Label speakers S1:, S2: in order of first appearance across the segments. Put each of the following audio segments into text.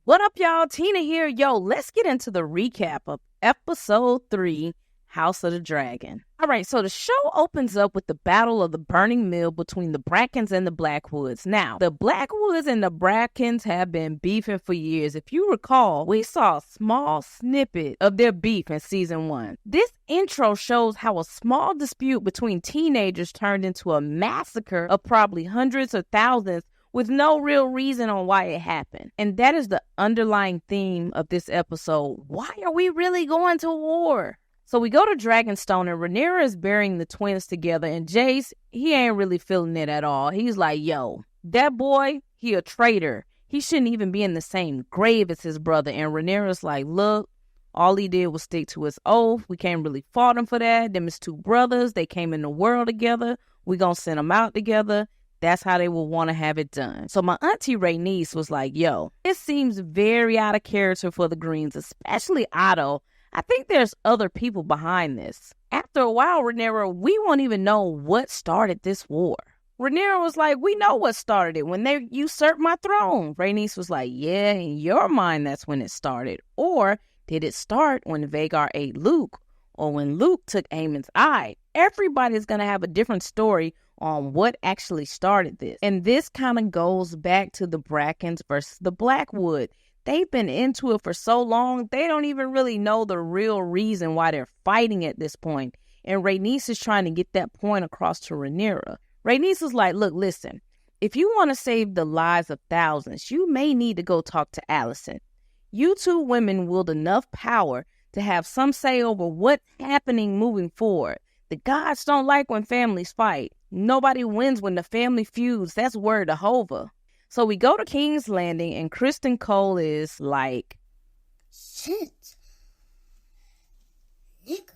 S1: What up, y'all? Tina here. Yo, let's get into the recap of episode 3, House of the Dragon. All right, so the show opens up with the battle of the Burning Mill between the Brackens and the Blackwoods. Now, the Blackwoods and the Brackens have been beefing for years. If you recall, we saw a small snippet of their beef in season 1. This intro shows how a small dispute between teenagers turned into a massacre of probably hundreds or thousands with no real reason on why it happened. And that is the underlying theme of this episode. Why are we really going to war? So we go to Dragonstone and Rhaenyra is burying the twins together, and Jace, he ain't really feeling it at all. He's like, yo, that boy, he a traitor. He shouldn't even be in the same grave as his brother. And Rhaenyra's like, look, all he did was stick to his oath. We can't really fault him for that. Them is two brothers. They came in the world together. We gonna send them out together. That's how they will want to have it done. So my auntie Rhaenys was like, yo, it seems very out of character for the Greens, especially Otto. I think there's other people behind this. After a while, Rhaenyra, we won't even know what started this war. Rhaenyra was like, we know what started it, when they usurped my throne. Rhaenys was like, yeah, in your mind, that's when it started. Or did it start when Vhagar ate Luke? Or when Luke took Aemon's eye? Everybody's going to have a different story on what actually started this. And this kind of goes back to the Brackens versus the Blackwood. They've been into it for so long, they don't even really know the real reason why they're fighting at this point. And Rhaenys is trying to get that point across to Rhaenyra. Rhaenys is like, look, listen, if you want to save the lives of thousands, you may need to go talk to Alicent. You two women wield enough power to have some say over what's happening moving forward. The gods don't like when families fight. Nobody wins when the family feuds. That's word to Hova. So we go to King's Landing, and Kristen Cole is like, shit, nigga.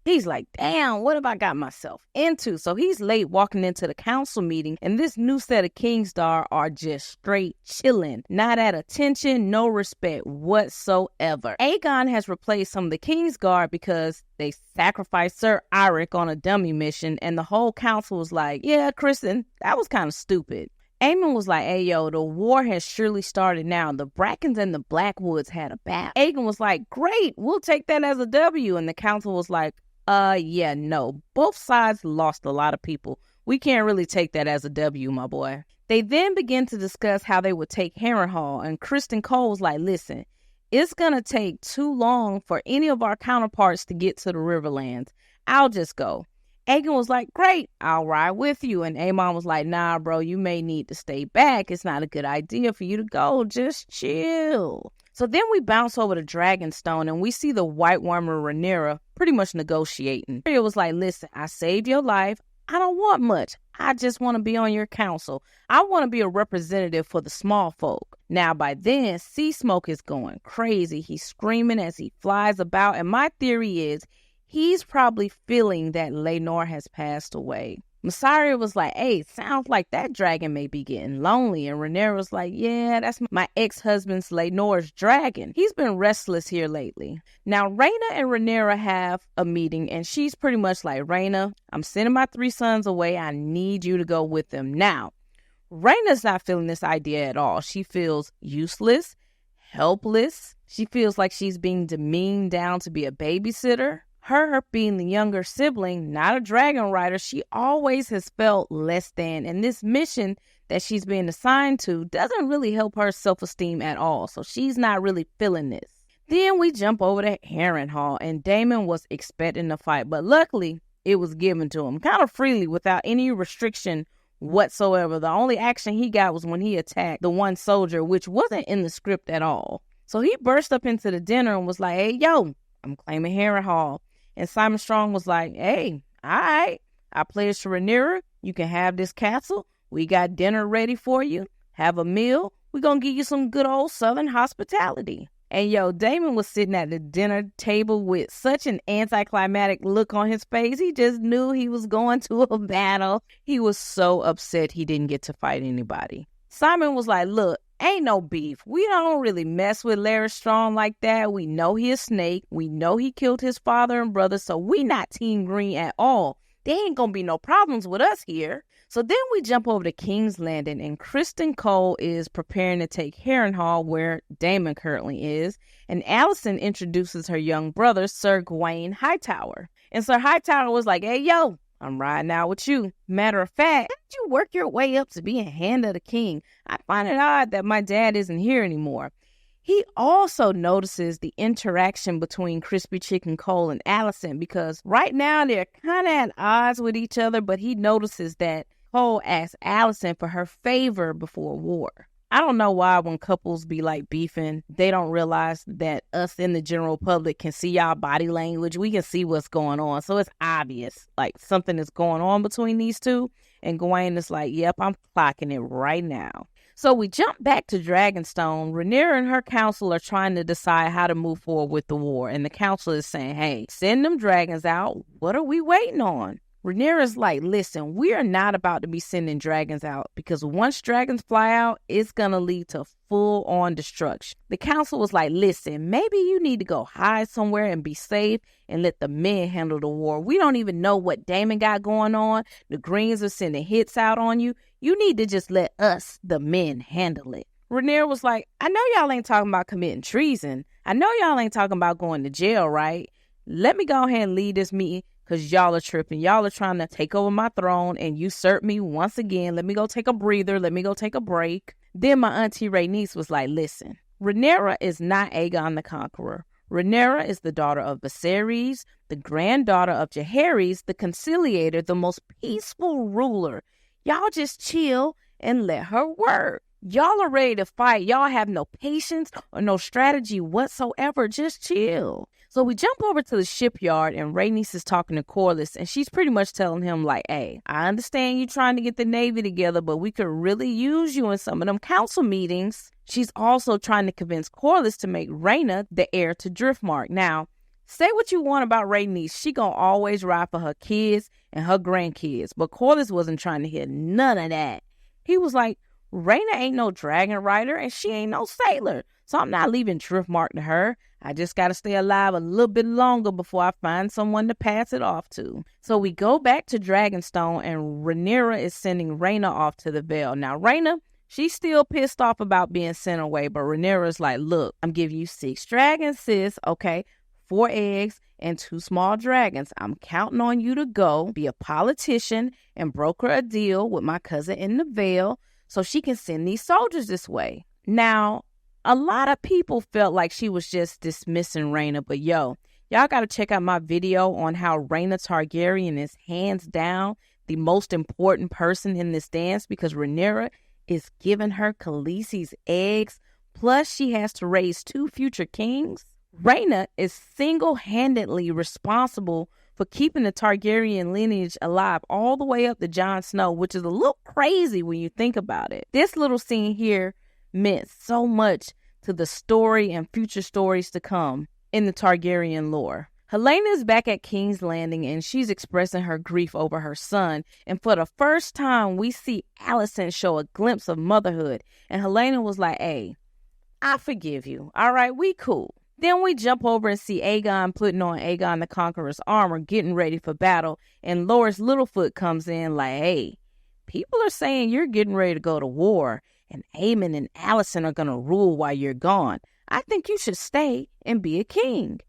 S1: He's like, damn, what have I got myself into? So he's late walking into the council meeting, and this new set of Kingsguard are just straight chilling. Not at attention, no respect whatsoever. Aegon has replaced some of the Kingsguard because they sacrificed Sir Eirik on a dummy mission, and the whole council was like, yeah, Kristen, that was kind of stupid. Aemon was like, hey, yo, the war has surely started now. The Brackens and the Blackwoods had a battle. Aegon was like, great, we'll take that as a W. And the council was like, yeah, no. Both sides lost a lot of people. We can't really take that as a W, my boy. They then began to discuss how they would take Harrenhal. And Kristen Cole was like, listen, it's going to take too long for any of our counterparts to get to the Riverlands. I'll just go. Aegon was like, great, I'll ride with you. And Aemon was like, nah, bro, you may need to stay back. It's not a good idea for you to go. Just chill. So then we bounce over to Dragonstone, and we see the White Warmer Rhaenyra pretty much negotiating. It was like, listen, I saved your life. I don't want much. I just want to be on your council. I want to be a representative for the small folk. Now, by then, Sea Smoke is going crazy. He's screaming as he flies about, and my theory is he's probably feeling that Laenor has passed away. Mysaria was like, hey, sounds like that dragon may be getting lonely. And Rhaenyra was like, yeah, that's my ex-husband's Laenor's dragon. He's been restless here lately. Now, Rhaena and Rhaenyra have a meeting, and she's pretty much like, Rhaena, I'm sending my 3 sons away. I need you to go with them. Now, Rhaena's not feeling this idea at all. She feels useless, helpless. She feels like she's being demeaned down to be a babysitter. Her being the younger sibling, not a dragon rider, she always has felt less than. And this mission that she's being assigned to doesn't really help her self-esteem at all. So she's not really feeling this. Then we jump over to Harrenhal, and Daemon was expecting a fight. But luckily, it was given to him kind of freely without any restriction whatsoever. The only action he got was when he attacked the one soldier, which wasn't in the script at all. So he burst up into the dinner and was like, hey, yo, I'm claiming Harrenhal. And Simon Strong was like, hey, all right, I pledge to Rhaenyra. You can have this castle. We got dinner ready for you. Have a meal. We're going to give you some good old Southern hospitality. And yo, Daemon was sitting at the dinner table with such an anticlimactic look on his face. He just knew he was going to a battle. He was so upset he didn't get to fight anybody. Simon was like, look, ain't no beef. We don't really mess with Larry Strong like that. We know he a snake. We know he killed his father and brother, so we not Team Green at all. There ain't gonna be no problems with us here. So then we jump over to King's Landing, and Kristen Cole is preparing to take Harrenhal, where Daemon currently is, and Alicent introduces her young brother, Sir Gawain Hightower. And Sir Hightower was like, hey, yo, I'm riding out with you. Matter of fact, how did you work your way up to being Hand of the King? I find it odd that my dad isn't here anymore. He also notices the interaction between Crispy Chicken Cole and Alicent, because right now they're kind of at odds with each other, but he notices that Cole asked Alicent for her favor before war. I don't know why when couples be like beefing, they don't realize that us in the general public can see y'all body language. We can see what's going on. So it's obvious like something is going on between these two. And Gawain is like, yep, I'm clocking it right now. So we jump back to Dragonstone. Rhaenyra and her council are trying to decide how to move forward with the war. And the council is saying, hey, send them dragons out. What are we waiting on? Rhaenyra's like, listen, we are not about to be sending dragons out, because once dragons fly out, it's going to lead to full-on destruction. The council was like, listen, maybe you need to go hide somewhere and be safe and let the men handle the war. We don't even know what Daemon got going on. The Greens are sending hits out on you. You need to just let us, the men, handle it. Rhaenyra was like, I know y'all ain't talking about committing treason. I know y'all ain't talking about going to jail, right? Let me go ahead and lead this meeting, because y'all are tripping. Y'all are trying to take over my throne and usurp me once again. Let me go take a breather. Let me go take a break. Then my auntie Rhaenys was like, listen, Rhaenyra is not Aegon the Conqueror. Rhaenyra is the daughter of Viserys, the granddaughter of Jaehaerys, the conciliator, the most peaceful ruler. Y'all just chill and let her work. Y'all are ready to fight. Y'all have no patience or no strategy whatsoever. Just chill. So we jump over to the shipyard, and Rhaenys is talking to Corlys, and she's pretty much telling him like, hey, I understand you trying to get the Navy together, but we could really use you in some of them council meetings. She's also trying to convince Corlys to make Rhaena the heir to Driftmark. Now, say what you want about Rhaenys, she gonna always ride for her kids and her grandkids, but Corlys wasn't trying to hear none of that. He was like, Rhaena ain't no dragon rider, and she ain't no sailor, so I'm not leaving Driftmark to her. I just got to stay alive a little bit longer before I find someone to pass it off to. So we go back to Dragonstone, and Rhaenyra is sending Rhaena off to the Vale. Now, Rhaena, she's still pissed off about being sent away, but Rhaenyra's like, look, I'm giving you 6 dragons, sis, okay? 4 eggs and 2 small dragons. I'm counting on you to go be a politician and broker a deal with my cousin in the Vale so she can send these soldiers this way. Now, a lot of people felt like she was just dismissing Rhaena, but y'all got to check out my video on how Rhaena Targaryen is hands down the most important person in this dance, because Rhaenyra is giving her Khaleesi's eggs, plus she has to raise 2 future kings. Rhaena is single-handedly responsible for keeping the Targaryen lineage alive all the way up to Jon Snow, which is a little crazy when you think about it. This little scene here meant so much to the story and future stories to come in the Targaryen lore. Helaena is back at King's Landing, and she's expressing her grief over her son. And for the first time, we see Alicent show a glimpse of motherhood. And Helaena was like, hey, I forgive you. All right, we cool. Then we jump over and see Aegon putting on Aegon the Conqueror's armor, getting ready for battle. And Loras Littlefoot comes in like, hey, people are saying you're getting ready to go to war, and Aemon and Alicent are going to rule while you're gone. I think you should stay and be a king.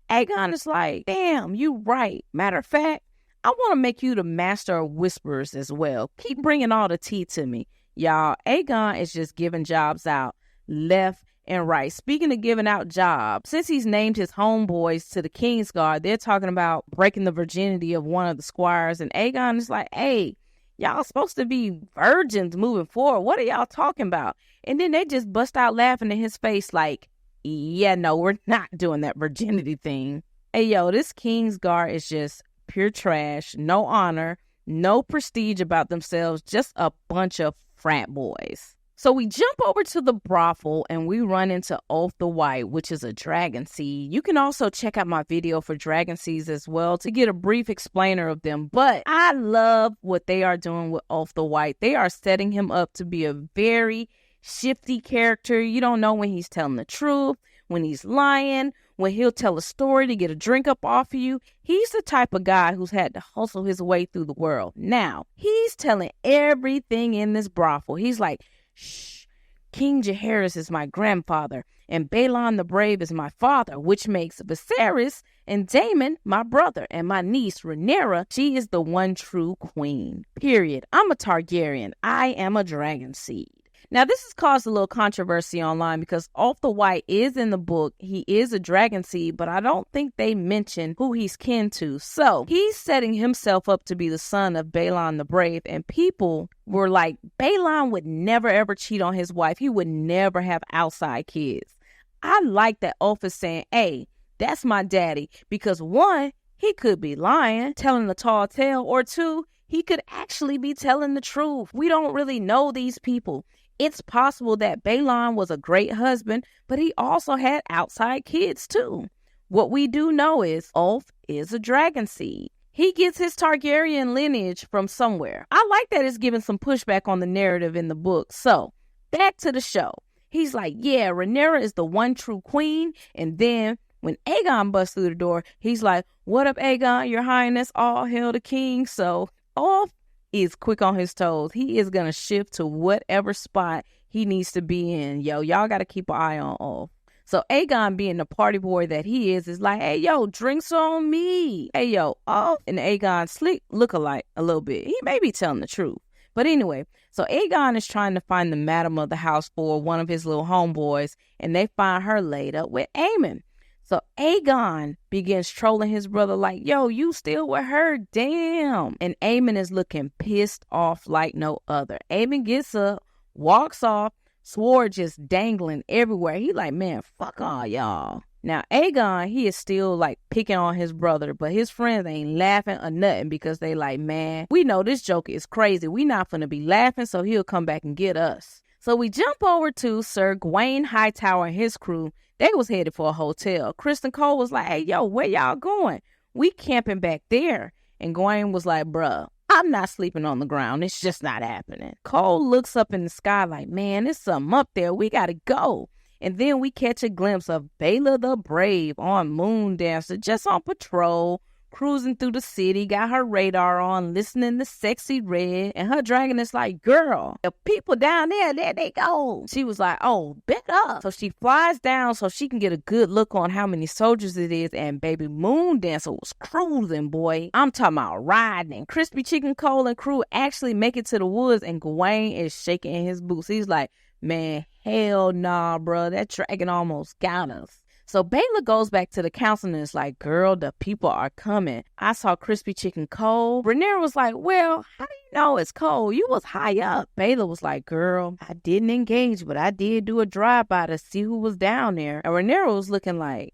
S1: Aegon is like, damn, you right. Matter of fact, I want to make you the master of whisperers as well. Keep bringing all the tea to me. Y'all, Aegon is just giving jobs out left and right. Speaking of giving out jobs, since he's named his homeboys to the Kingsguard, they're talking about breaking the virginity of one of the squires. And Aegon is like, hey, y'all supposed to be virgins moving forward. What are y'all talking about? And then they just bust out laughing in his face like, yeah, no, we're not doing that virginity thing. Hey, yo, this Kingsguard is just pure trash. No honor, no prestige about themselves. Just a bunch of frat boys. So we jump over to the brothel and we run into Ulf the White, which is a dragon seed. You can also check out my video for dragon seeds as well to get a brief explainer of them. But I love what they are doing with Ulf the White. They are setting him up to be a very shifty character. You don't know when he's telling the truth, when he's lying, when he'll tell a story to get a drink up off of you. He's the type of guy who's had to hustle his way through the world. Now, he's telling everything in this brothel. He's like, shh, King Jaehaerys is my grandfather, and Balon the Brave is my father, which makes Viserys and Daemon my brother, and my niece Rhaenyra, she is the one true queen. Period. I'm a Targaryen. I am a dragon seed. Now, this has caused a little controversy online because Ulf the White is in the book. He is a dragon seed, but I don't think they mention who he's kin to. So he's setting himself up to be the son of Balon the Brave, and people were like, Balon would never ever cheat on his wife. He would never have outside kids. I like that Ulf is saying, hey, that's my daddy, because one, he could be lying, telling a tall tale, or two, he could actually be telling the truth. We don't really know these people. It's possible that Balon was a great husband, but he also had outside kids too. What we do know is Ulf is a dragon seed. He gets his Targaryen lineage from somewhere. I like that it's giving some pushback on the narrative in the book. So, back to the show. He's like, yeah, Rhaenyra is the one true queen. And then when Aegon busts through the door, he's like, what up, Aegon, your highness, all hail the king. So, Ulf is quick on his toes. He is going to shift to whatever spot he needs to be in. Yo, y'all got to keep an eye on Ulf. So Aegon, being the party boy that he is like, hey, yo, drinks on me. Hey, yo, Ulf and Aegon slick look alike a little bit. He may be telling the truth. But anyway, so Aegon is trying to find the madam of the house for one of his little homeboys, and they find her laid up with Aemon. So Aegon begins trolling his brother like, yo, you still with her? Damn. And Aemon is looking pissed off like no other. Aemon gets up, walks off, sword just dangling everywhere. He like, man, fuck all y'all. Now, Aegon, he is still like picking on his brother, but his friends ain't laughing or nothing because they like, man, we know this joker is crazy. We not finna be laughing, so he'll come back and get us. So we jump over to Sir Gawain Hightower and his crew. They was headed for a hotel. Kristen Cole was like, hey, yo, where y'all going? We camping back there. And Gawain was like, bruh, I'm not sleeping on the ground. It's just not happening. Cole looks up in the sky like, man, there's something up there. We got to go. And then we catch a glimpse of Baela the Brave on Moon Dancer, just on patrol, cruising through the city, got her radar on, listening to Sexy Red, and her dragon is like, girl, the people down there they go. She was like, oh, bet up. So she flies down so she can get a good look on how many soldiers it is, and baby Moon Dancer was cruising, boy. I'm talking about riding. Crispy Chicken Cole and crew actually make it to the woods, and Gawain is shaking in his boots. He's like, man, hell nah, bro. That dragon almost got us. So Baela goes back to the council and is like, girl, the people are coming. I saw Crispy Chicken Cole. Rhaenyra was like, well, how do you know it's Cole? You was high up. Baela was like, girl, I didn't engage, but I did do a drive-by to see who was down there. And Rhaenyra was looking like,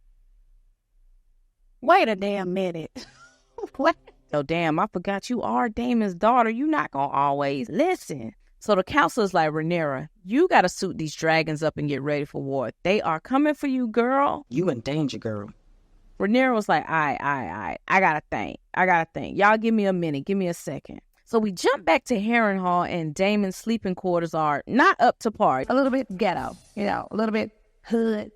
S1: wait a damn minute. What? So damn, I forgot you are Daemon's daughter. You not gonna always listen. So the council is like, Rhaenyra, you got to suit these dragons up and get ready for war. They are coming for you, girl.
S2: You in danger, girl.
S1: Rhaenyra was like, I got to think. Y'all give me a minute. Give me a second. So we jump back to Harrenhal, and Daemon's sleeping quarters are not up to par.
S3: A little bit ghetto, a little bit hood.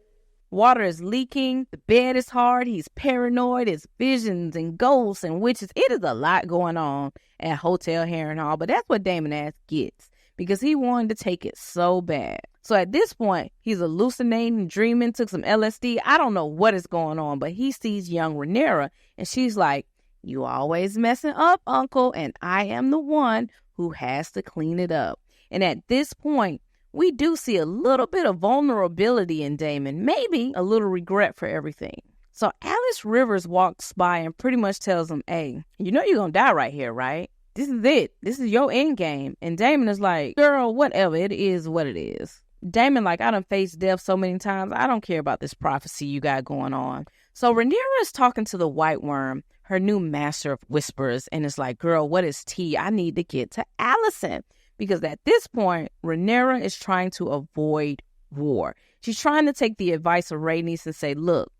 S1: Water is leaking. The bed is hard. He's paranoid. It's visions and ghosts and witches. It is a lot going on at Hotel Harrenhal, but that's what Daemon ass gets, because he wanted to take it so bad. So at this point, he's hallucinating, dreaming, took some LSD. I don't know what is going on, but he sees young Rhaenyra, and she's like, you always messing up, uncle, and I am the one who has to clean it up. And at this point, we do see a little bit of vulnerability in Daemon, maybe a little regret for everything. So Alice Rivers walks by and pretty much tells him, hey, you know you're going to die right here, right? This is it. This is your end game. And Daemon is like, girl, whatever. It is what it is. Daemon like, I done faced death so many times. I don't care about this prophecy you got going on. So Rhaenyra is talking to the White Worm, her new master of whispers, and is like, girl, what is tea? I need to get to Alicent. Because at this point, Rhaenyra is trying to avoid war. She's trying to take the advice of Rhaenys and say, look,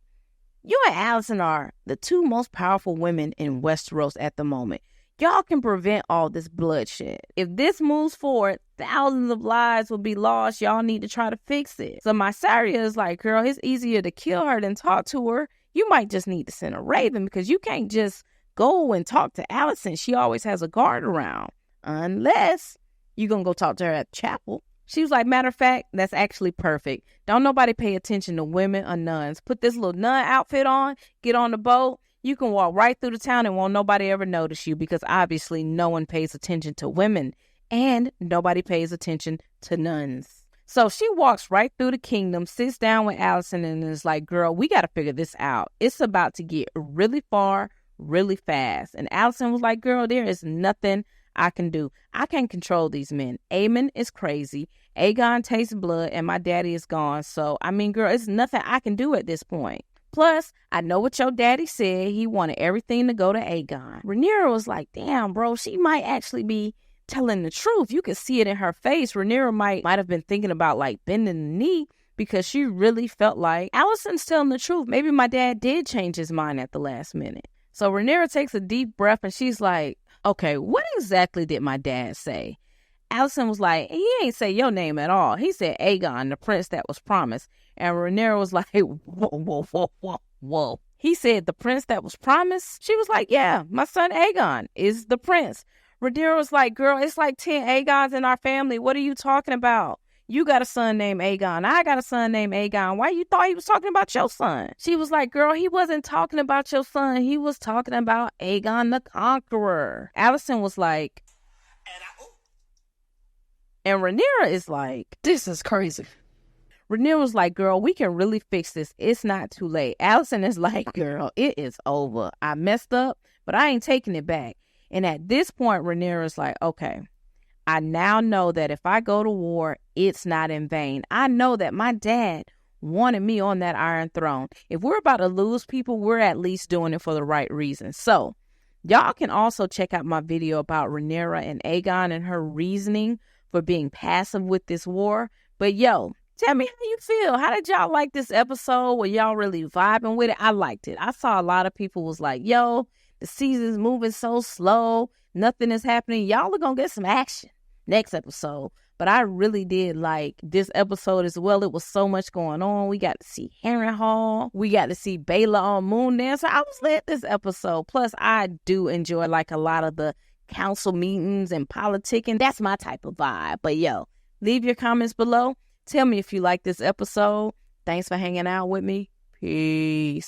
S1: you and Alicent are the two most powerful women in Westeros at the moment. Y'all can prevent all this bloodshed. If this moves forward, thousands of lives will be lost. Y'all need to try to fix it. So my Saria is like, girl, it's easier to kill her than talk to her. You might just need to send a raven because you can't just go and talk to Allison. She always has a guard around. Unless you're going to go talk to her at the chapel. She was like, matter of fact, that's actually perfect. Don't nobody pay attention to women or nuns. Put this little nun outfit on, get on the boat. You can walk right through the town and won't nobody ever notice you because obviously no one pays attention to women and nobody pays attention to nuns. So she walks right through the kingdom, sits down with Allison and is like, girl, we got to figure this out. It's about to get really far, really fast. And Allison was like, girl, there is nothing I can do. I can't control these men. Aemon is crazy. Aegon tastes blood and my daddy is gone. So, I mean, girl, it's nothing I can do at this point. Plus, I know what your daddy said. He wanted everything to go to Aegon. Rhaenyra was like, damn, bro, she might actually be telling the truth. You could see it in her face. Rhaenyra might have been thinking about like bending the knee because she really felt like Allison's telling the truth. Maybe my dad did change his mind at the last minute. So Rhaenyra takes a deep breath and she's like, okay, what exactly did my dad say? Allison was like, he ain't say your name at all. He said Aegon, the prince that was promised. And Rhaenyra was like, whoa. He said the prince that was promised? She was like, yeah, my son Aegon is the prince. Rhaenyra was like, girl, it's like 10 Aegons in our family. What are you talking about? You got a son named Aegon. I got a son named Aegon. Why you thought he was talking about your son? She was like, girl, he wasn't talking about your son. He was talking about Aegon the Conqueror. Allison was like, and Rhaenyra is like,
S3: this is crazy.
S1: Rhaenyra was like, girl, we can really fix this. It's not too late. Allison is like, girl, it is over. I messed up, but I ain't taking it back. And at this point, Rhaenyra is like, okay, I now know that if I go to war, it's not in vain. I know that my dad wanted me on that Iron Throne. If we're about to lose people, we're at least doing it for the right reason. So y'all can also check out my video about Rhaenyra and Aegon and her reasoning for being passive with this war. But yo, tell me how you feel. How did y'all like this episode? Were y'all really vibing with it? I liked it. I saw a lot of people was like, yo, the season's moving so slow. Nothing is happening. Y'all are going to get some action next episode. But I really did like this episode as well. It was so much going on. We got to see Harrenhal. We got to see Baela on Moon Dance. So I was lit this episode. Plus, I do enjoy like a lot of the council meetings and politicking. That's my type of vibe. But yo, leave your comments below. Tell me if you like this episode. Thanks for hanging out with me. Peace.